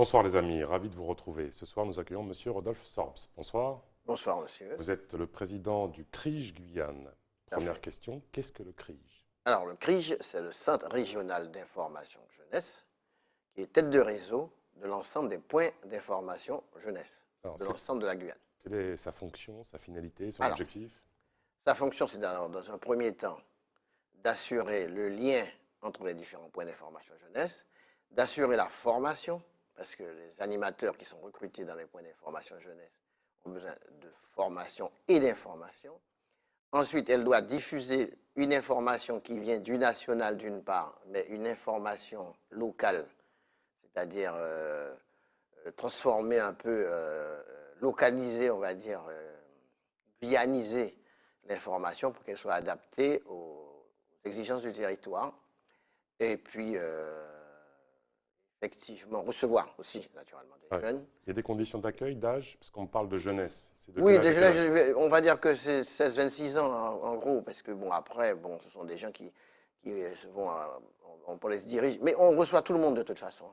Bonsoir les amis, ravi de vous retrouver. Ce soir, nous accueillons Monsieur Rodolphe Sorbs. Bonsoir. Bonsoir, monsieur. Vous êtes le président du CRIJ Guyane. Tout à Première fait. question, qu'est-ce que le CRIJ? Alors, le CRIJ, c'est le Centre régional d'information jeunesse, qui est tête de réseau de l'ensemble des points d'information jeunesse, Alors, de l'ensemble de la Guyane. quelle est sa fonction, sa finalité, son Alors, objectif? sa fonction, c'est dans un premier temps d'assurer le lien entre les différents points d'information jeunesse, d'assurer la formation, parce que les animateurs qui sont recrutés dans les points d'information jeunesse ont besoin de formation et d'information. Ensuite, elle doit diffuser une information qui vient du national d'une part, mais une information locale, c'est-à-dire transformer un peu, localiser, on va dire, guyaniser l'information pour qu'elle soit adaptée aux exigences du territoire. Et puis, effectivement, recevoir aussi, naturellement, des Ouais. jeunes. Il y a des conditions d'accueil, d'âge, parce qu'on parle de jeunesse. C'est de Oui, quel âge à quel âge? on va dire que c'est 16-26 ans en gros, parce que bon, après, bon, ce sont des gens qui vont, on les dirige, mais on reçoit tout le monde de toute façon.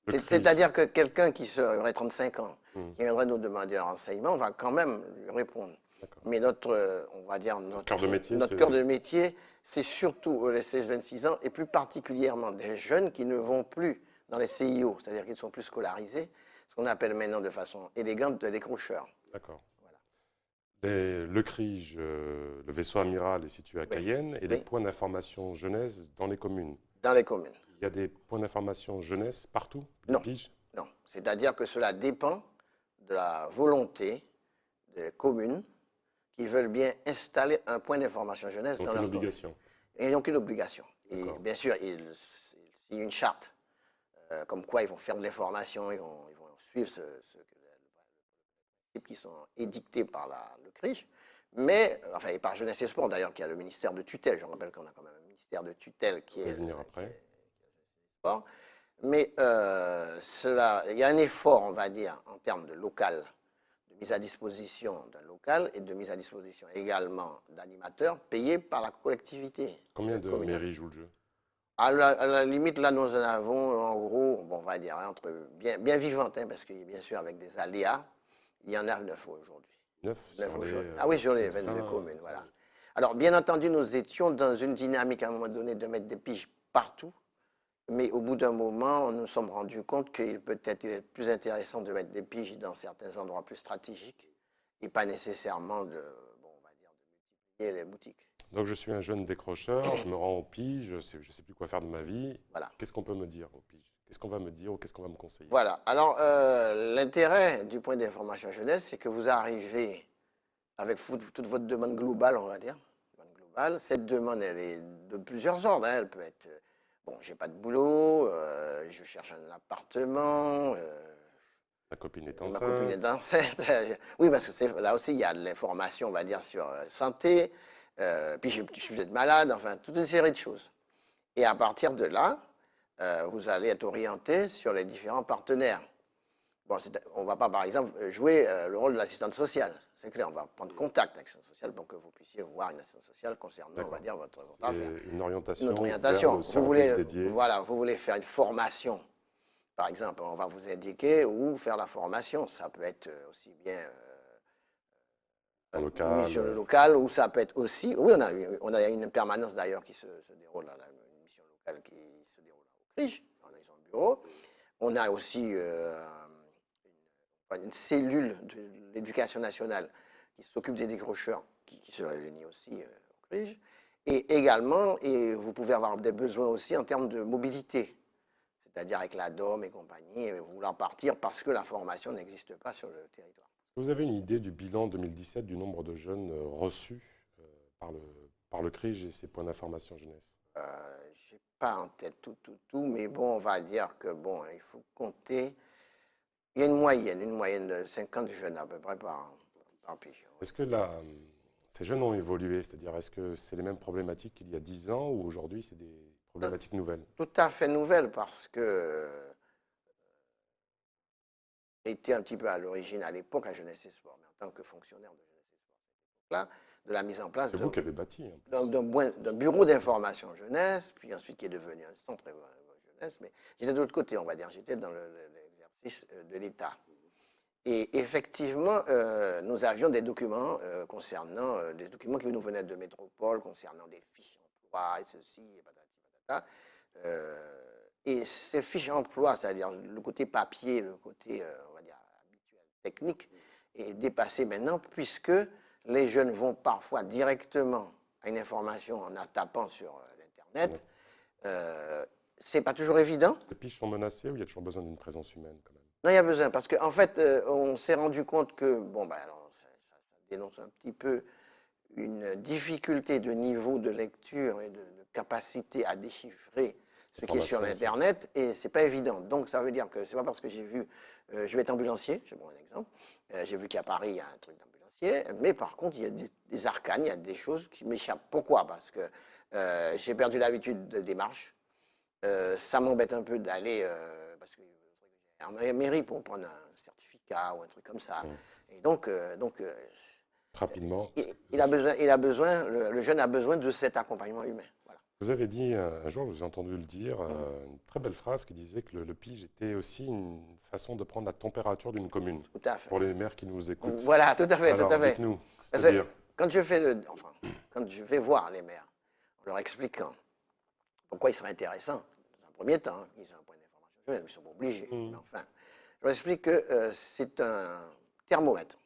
Le CRIJ. C'est-à-dire que quelqu'un qui aurait 35 ans, Hmm, qui viendrait nous demander un renseignement, on va quand même lui répondre. d'accord. Mais notre, on va dire, Cœur de métier, notre c'est... cœur de métier, c'est surtout les 16-26 ans, et plus particulièrement des jeunes qui ne vont plus dans les CIO, c'est-à-dire qu'ils ne sont plus scolarisés, ce qu'on appelle maintenant de façon élégante des décrocheurs. D'accord. Voilà. Le CRIJ, le vaisseau amiral est situé à Oui, Cayenne et les oui, points d'information jeunesse dans les communes. dans les communes. Il y a des points d'information jeunesse partout, des Non, piges? non. C'est-à-dire que cela dépend de la volonté des communes qui veulent bien installer un point d'information jeunesse Donc dans une leur commune. obligation. Et ils n'ont qu'une obligation. Et D'accord. bien sûr, il y a une charte, comme quoi ils vont faire de l'information, ils vont suivre les principes qui sont édictés par le CRIJ, mais, enfin, et par Jeunesse et Sport d'ailleurs, qui a le ministère de tutelle. Je rappelle qu'on a quand même un ministère de tutelle qui Je vais est venir après. sport. Mais il y a un effort, on va dire, en termes de local, de mise à disposition d'un local et de mise à disposition également d'animateurs payés par la collectivité Combien de communale. mairies jouent le jeu? À la limite, là, nous en avons, en gros, bon, on va dire, entre bien vivantes, hein, parce que bien sûr, avec des aléas, il y en a 9 aujourd'hui. 9 sur les Ah oui, sur les 22 20. communes, voilà. Alors, bien entendu, nous étions dans une dynamique à un moment donné de mettre des piges partout. Mais au bout d'un moment, nous nous sommes rendus compte qu'il peut être plus intéressant de mettre des piges dans certains endroits plus stratégiques et pas nécessairement bon, on va dire, de multiplier les boutiques. Donc je suis un jeune décrocheur, je me rends au pige, je sais plus quoi faire de ma vie. Voilà. Qu'est-ce qu'on peut me dire au pige? Qu'est-ce qu'on va me dire ou qu'est-ce qu'on va me conseiller? Voilà. Alors, l'intérêt du point d'information jeunesse, c'est que vous arrivez avec toute votre demande globale, on va dire. Cette demande, elle est de plusieurs ordres, hein. Elle peut être, bon, j'ai pas de boulot, je cherche un appartement, Ma copine est ma copine enceinte. est enceinte. Oui, parce que là aussi, il y a de l'information, on va dire, sur santé, puis je suis peut-être malade, enfin, toute une série de choses. Et à partir de là, vous allez être orienté sur les différents partenaires. Bon, on ne va pas, par exemple, jouer le rôle de l'assistante sociale. C'est clair, on va prendre contact avec l'assistante sociale pour que vous puissiez voir une assistante sociale concernant, on va dire, votre affaire. C'est une Une autre orientation vers orientation. le Vous service voulez, dédié. voilà, vous voulez faire une formation, par exemple, on va vous indiquer où faire la formation. Ça peut être aussi bien En mis local. sur le local, ou ça peut être aussi, oui, on a une permanence d'ailleurs qui se déroule, une mission locale qui se déroule au CRIJ, on a un bureau. On a aussi une cellule de l'éducation nationale qui s'occupe des décrocheurs, qui se réunit aussi au CRIJ. Et également, et vous pouvez avoir des besoins aussi en termes de mobilité, c'est-à-dire avec la DOM et compagnie, et vouloir partir parce que la formation n'existe pas sur le territoire. Vous avez une idée du bilan 2017 du nombre de jeunes reçus par le CRIJ et ses points d'information jeunesse? Je n'ai pas en tête tout, mais bon, on va dire que bon, il faut compter. Il y a une moyenne de 50 jeunes à peu près par pigeon. Est-ce que ces jeunes ont évolué? C'est-à-dire, est-ce que c'est les mêmes problématiques qu'il y a 10 ans ou aujourd'hui c'est des problématiques nouvelles? Tout à fait nouvelle parce que j'ai été un petit peu à l'origine à l'époque à Jeunesse et Sport, mais en tant que fonctionnaire de Jeunesse et Sport, là, de la mise en place C'est vous qui avez bâti. d'un bureau d'information jeunesse, puis ensuite qui est devenu un centre jeunesse. Mais j'étais de l'autre côté, on va dire. J'étais dans l'exercice exercice de l'État. Et effectivement, nous avions des documents concernant des documents qui nous venaient de métropole, concernant des fiches emploi et ceci, et patati patata. Et ces fiches emploi, c'est-à-dire le côté papier, le côté, on va dire, habituel, technique, est dépassé maintenant, puisque les jeunes vont parfois directement à une information en la tapant sur l'Internet. C'est pas toujours évident. Les fiches sont menacées ou il y a toujours besoin d'une présence humaine quand même? Non, il y a besoin, parce qu'en fait, on s'est rendu compte que, bon, ben, alors, ça dénonce un petit peu une difficulté de niveau de lecture et de capacité à déchiffrer ce qui est sur l'Internet, et c'est pas évident. Donc, ça veut dire que c'est pas parce que j'ai vu, je vais être ambulancier, je prends un exemple, j'ai vu qu'à Paris, il y a un truc d'ambulancier, mais par contre, il y a des arcanes, il y a des choses qui m'échappent. Pourquoi? Parce que j'ai perdu l'habitude de démarche. Ça m'embête un peu d'aller, parce que à la mairie pour prendre un certificat ou un truc comme ça. Et donc rapidement. Le jeune a besoin de cet accompagnement humain. Voilà. Vous avez dit un jour, je vous ai entendu le dire, une très belle phrase qui disait que le pige était aussi une façon de prendre la température d'une commune. Tout à fait. Pour les maires qui nous écoutent. Voilà, tout à fait, Alors, tout à fait. dites-nous, c'est-à-dire quand je vais voir les maires, en leur expliquant pourquoi il serait intéressant, dans un premier temps, ils ont un point d'information jeune, ils ne sont pas obligés. Mais enfin, je leur explique que c'est un thermomètre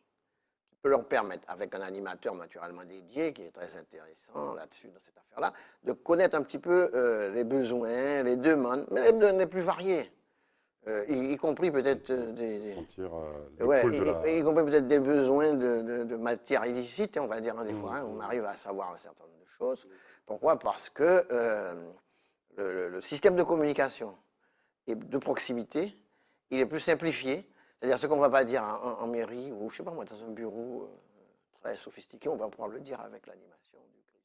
qui peut leur permettre, avec un animateur naturellement dédié, qui est très intéressant là-dessus, dans cette affaire-là, de connaître un petit peu les besoins, les demandes, mais les plus variés. Y compris peut-être y compris peut-être des besoins de matière illicite, on va dire, des fois. On arrive à savoir un certain nombre de choses. Pourquoi? Parce que le système de communication et de proximité, il est plus simplifié. C'est-à-dire ce qu'on ne va pas dire en mairie ou, je ne sais pas moi, dans un bureau très sophistiqué, on va pouvoir le dire avec l'animation du CRIJ.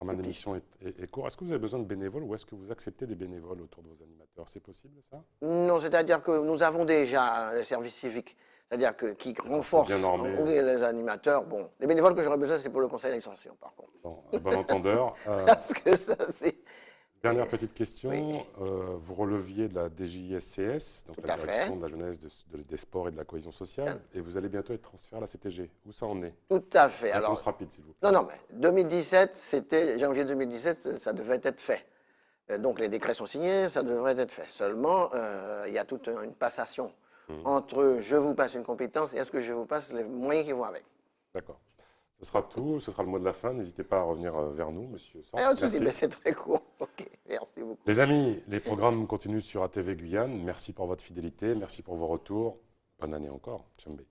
Ma émission est courte. Est-ce que vous avez besoin de bénévoles ou est-ce que vous acceptez des bénévoles autour de vos animateurs? C'est possible, ça? Non, c'est-à-dire que nous avons déjà un service civique, c'est-à-dire qui renforce les animateurs. Bon, les bénévoles que j'aurais besoin, c'est pour le conseil d'administration, par contre. Bon entendeur. Parce que ça, c'est... Dernière petite question. Oui. Vous releviez de la DGISCS, donc la direction de la jeunesse, des sports et de la cohésion sociale, et vous allez bientôt être transféré à la CTG. Où ça en est? Tout à fait. Réponse rapide, s'il vous plaît. Non, mais 2017, c'était janvier 2017, ça devait être fait. Donc les décrets sont signés, ça devrait être fait. Seulement, il y a toute une passation entre je vous passe une compétence et est-ce que je vous passe les moyens qui vont avec. D'accord. Ce sera tout, ce sera le mot de la fin. N'hésitez pas à revenir vers nous, monsieur Sors. C'est très court. Ok, merci beaucoup. Les amis, les programmes continuent sur ATV Guyane. Merci pour votre fidélité, merci pour vos retours. Bonne année encore. Tchambé.